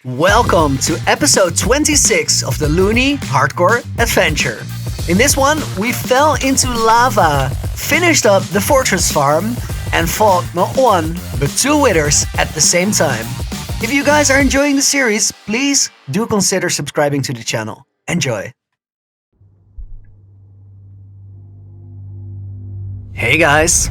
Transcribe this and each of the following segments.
Welcome to episode 26 of the Loony Hardcore Adventure. In this one, we fell into lava, finished up the fortress farm, and fought not one, but two withers at the same time. If you guys are enjoying the series, please do consider subscribing to the channel. Enjoy! Hey guys!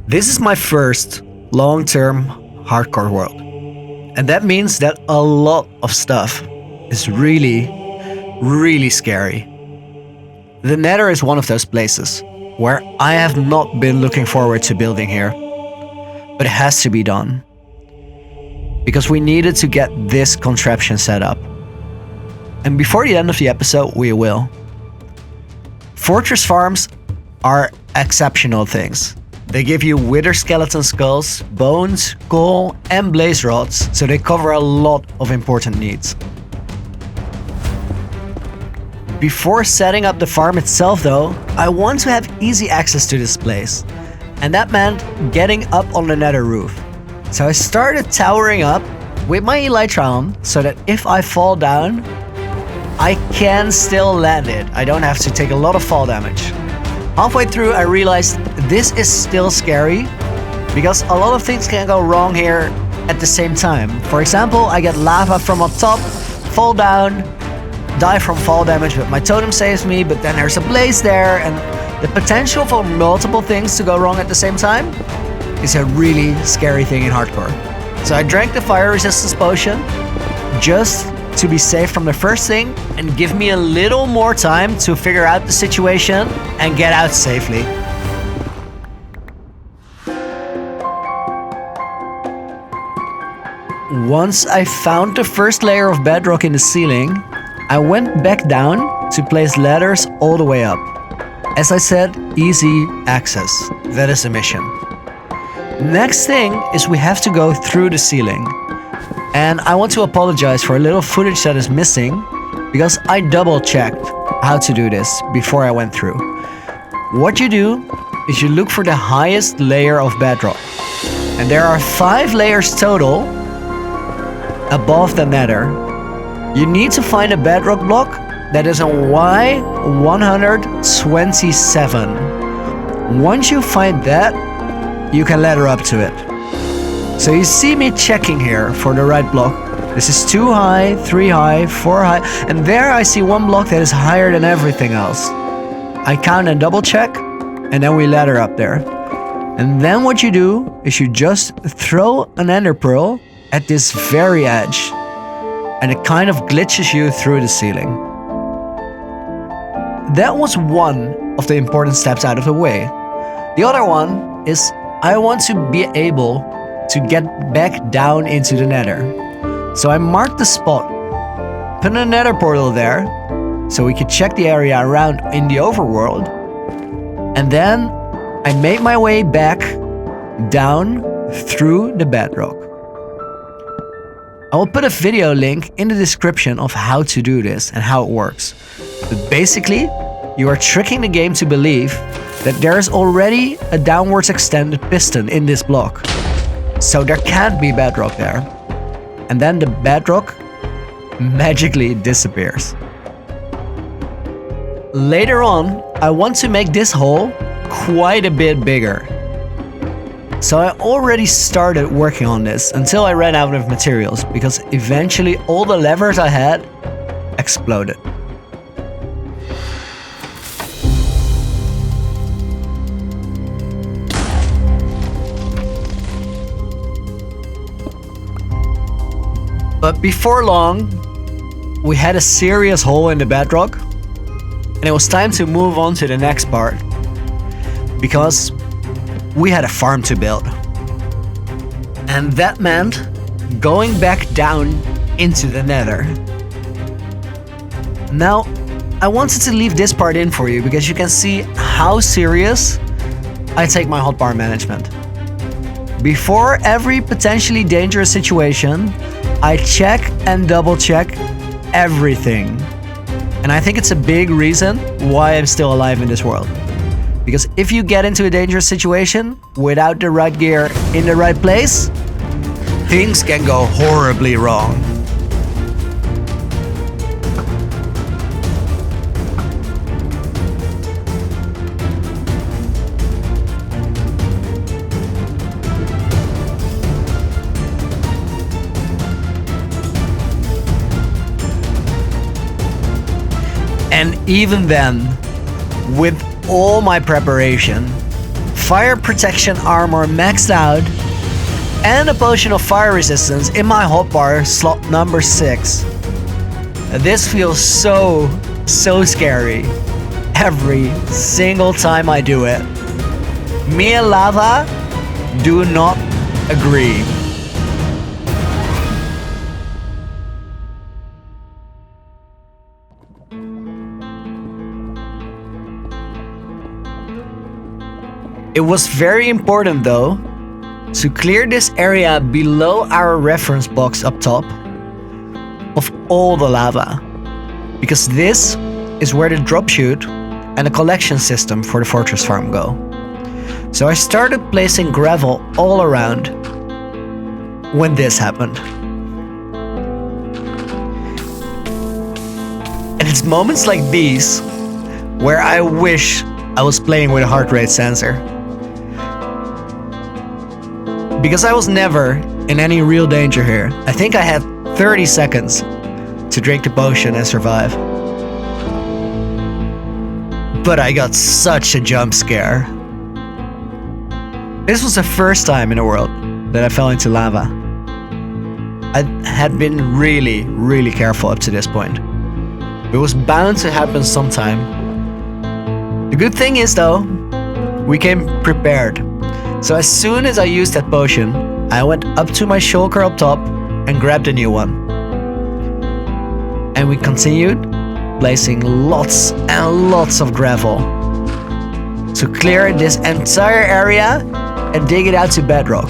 This is my first long-term hardcore world. And that means that a lot of stuff is really scary. The nether is one of those places where I have not been looking forward to building here. But it has to be done. Because we needed to get this contraption set up. And before the end of the episode, we will. Fortress farms are exceptional things. They give you wither skeleton skulls, bones, coal, and blaze rods, so they cover a lot of important needs. Before setting up the farm itself though, I want to have easy access to this place. And that meant getting up on the nether roof. So I started towering up with my elytra on, so that if I fall down, I can still land it. I don't have to take a lot of fall damage. Halfway through, I realized this is still scary because a lot of things can go wrong here at the same time. For example, I get lava from on top, fall down, die from fall damage, but my totem saves me, but then there's a blaze there, and the potential for multiple things to go wrong at the same time is a really scary thing in hardcore. So I drank the fire resistance potion just to be safe from the first thing and give me a little more time to figure out the situation and get out safely. Once I found the first layer of bedrock in the ceiling, I went back down to place ladders all the way up. As I said, easy access. That is the mission. Next thing is we have to go through the ceiling. And I want to apologize for a little footage that is missing because I double checked how to do this before I went through. What you do is you look for the highest layer of bedrock. And there are 5 layers total above the nether. You need to find a bedrock block that is a Y127. Once you find that, you can ladder up to it. So you see me checking here for the right block. This is 2 high, 3 high, 4 high, and there I see one block that is higher than everything else. I count and double check, and then we ladder up there. And then what you do is you just throw an ender pearl at this very edge, and it kind of glitches you through the ceiling. That was one of the important steps out of the way. The other one is I want to be able to get back down into the nether. So I marked the spot, put a nether portal there, so we could check the area around in the overworld, and then I made my way back down through the bedrock. I will put a video link in the description of how to do this and how it works. But basically, you are tricking the game to believe that there is already a downwards extended piston in this block. So there can't be bedrock there. And then the bedrock magically disappears. Later on, I want to make this hole quite a bit bigger. So I already started working on this until I ran out of materials, because eventually all the levers I had exploded. But before long, we had a serious hole in the bedrock, and it was time to move on to the next part, because we had a farm to build. And that meant going back down into the nether. Now, I wanted to leave this part in for you because you can see how serious I take my hotbar management. Before every potentially dangerous situation, I check and double check everything. And I think it's a big reason why I'm still alive in this world. Because if you get into a dangerous situation without the right gear in the right place, things can go horribly wrong. And even then, with all my preparation, fire protection armor maxed out, and a potion of fire resistance in my hotbar slot number 6, this feels so scary every single time I do it. Me and lava do not agree. It was very important though to clear this area below our reference box up top of all the lava, because this is where the drop chute and the collection system for the fortress farm go. So I started placing gravel all around when this happened. And it's moments like these where I wish I was playing with a heart rate sensor. Because I was never in any real danger here. I think I had 30 seconds to drink the potion and survive. But I got such a jump scare. This was the first time in the world that I fell into lava. I had been really careful up to this point. It was bound to happen sometime. The good thing is though, we came prepared. So as soon as I used that potion, I went up to my shulker up top and grabbed a new one. And we continued placing lots and lots of gravel to clear this entire area and dig it out to bedrock,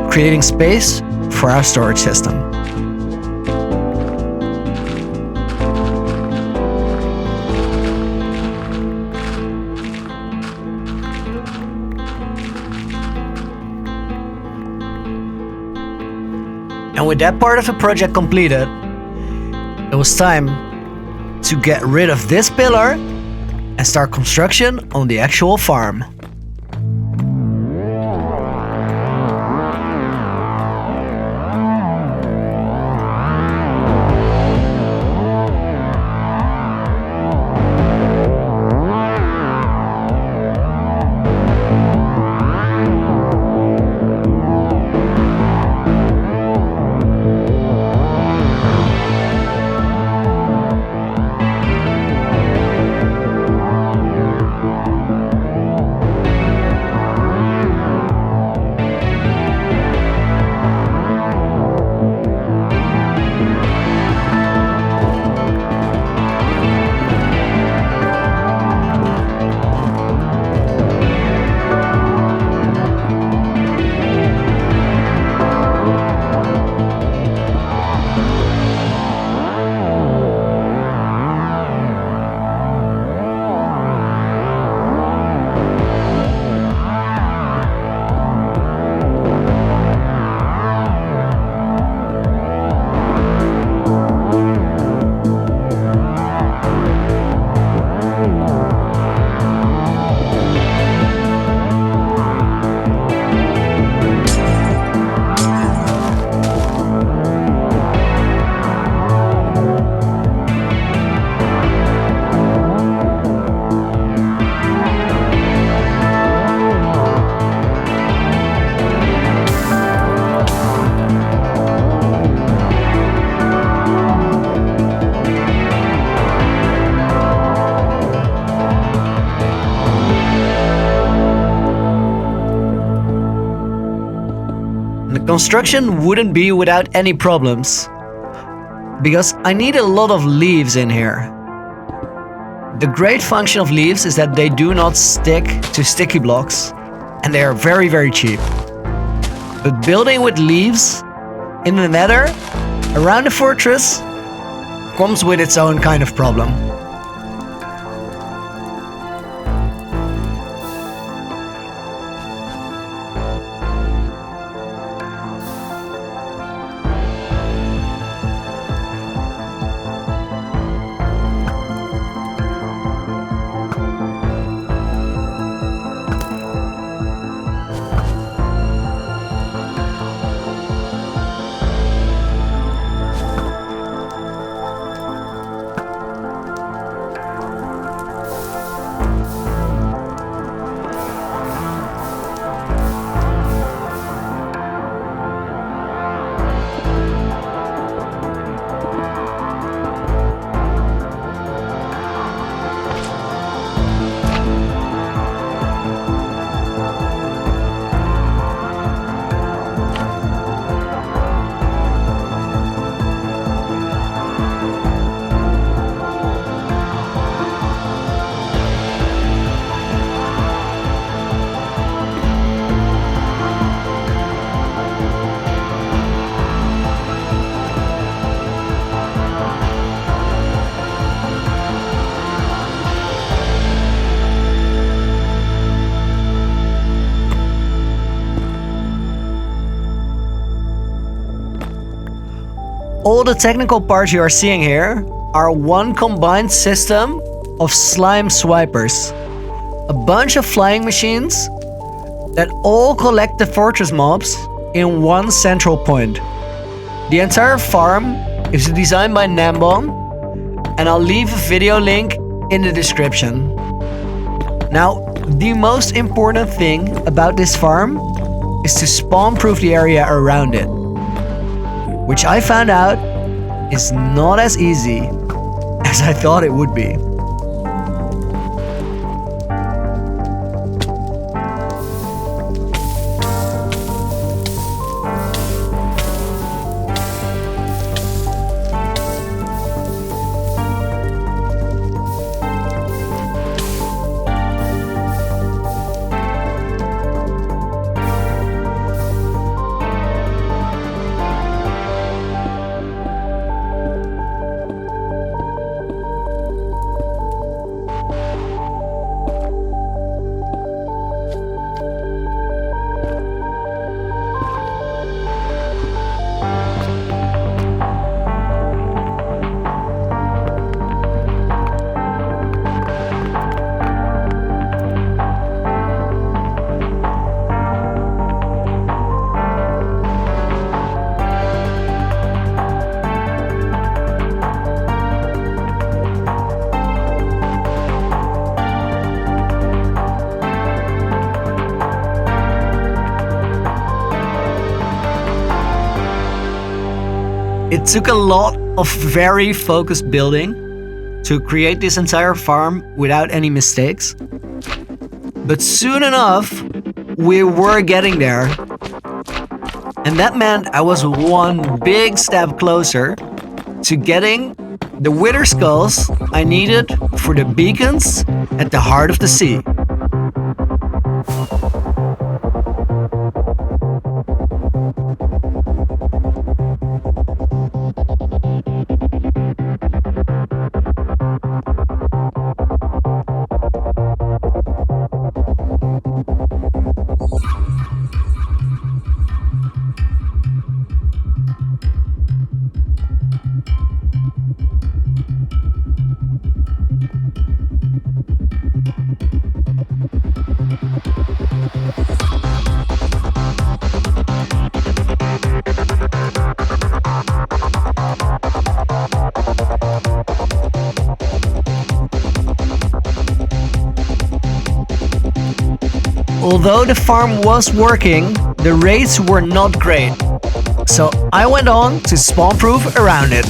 creating space for our storage system. And with that part of the project completed, it was time to get rid of this pillar and start construction on the actual farm. Construction wouldn't be without any problems, because I need a lot of leaves in here. The great function of leaves is that they do not stick to sticky blocks, and they are very cheap. But building with leaves in the nether around the fortress comes with its own kind of problem. All the technical parts you are seeing here are one combined system of slime swipers. A bunch of flying machines that all collect the fortress mobs in one central point. The entire farm is designed by Gnembon, and I'll leave a video link in the description. Now, the most important thing about this farm is to spawn-proof the area around it, which I found out is not as easy as I thought it would be. It took a lot of very focused building to create this entire farm without any mistakes. But soon enough, we were getting there. And that meant I was one big step closer to getting the wither skulls I needed for the beacons at the heart of the sea. Although the farm was working, the raids were not great, so I went on to spawn-proof around it.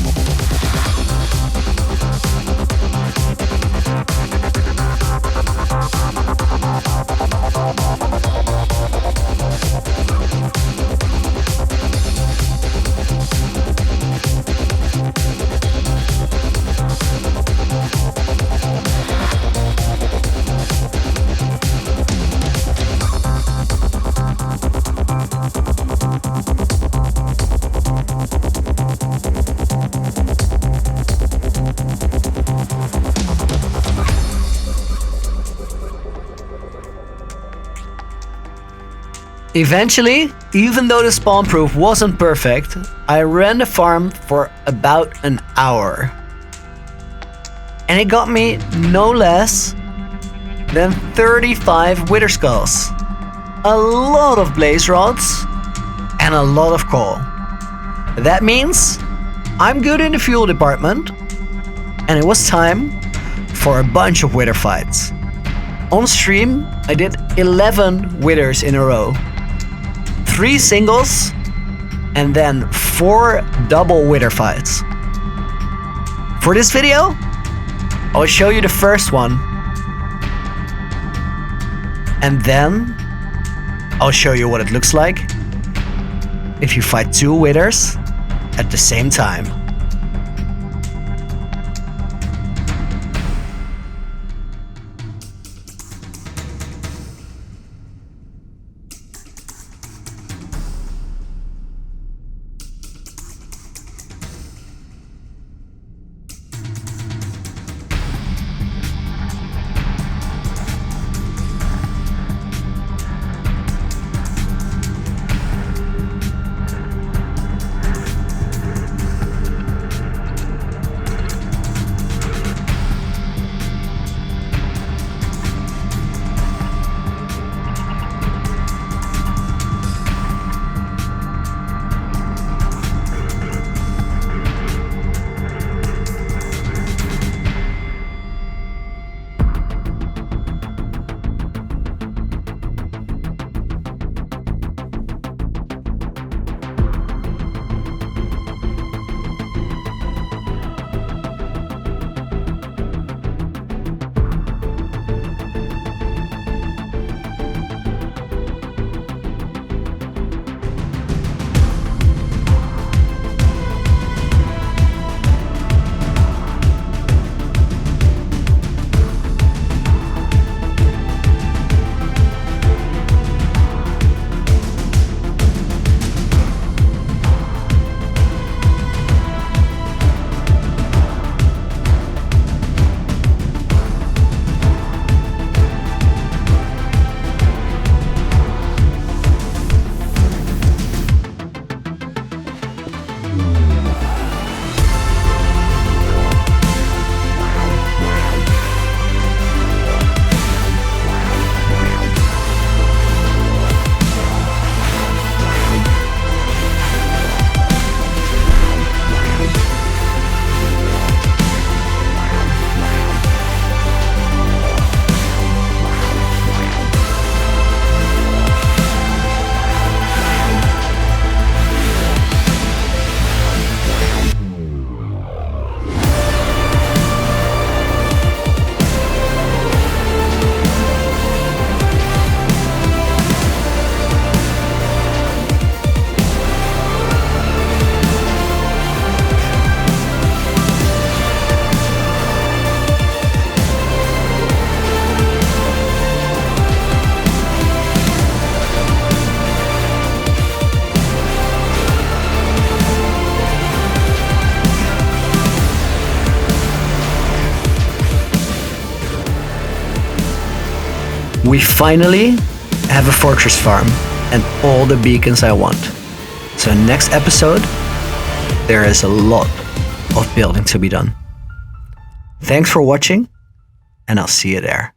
Eventually, even though the spawn proof wasn't perfect, I ran the farm for about an hour. And it got me no less than 35 wither skulls, a lot of blaze rods, and a lot of coal. That means I'm good in the fuel department, and it was time for a bunch of wither fights. On stream, I did 11 withers in a row. 3 singles, and then 4 double wither fights. For this video, I'll show you the first one, and then I'll show you what it looks like if you fight 2 withers at the same time. We finally have a fortress farm and all the beacons I want. So next episode, there is a lot of building to be done. Thanks for watching, and I'll see you there.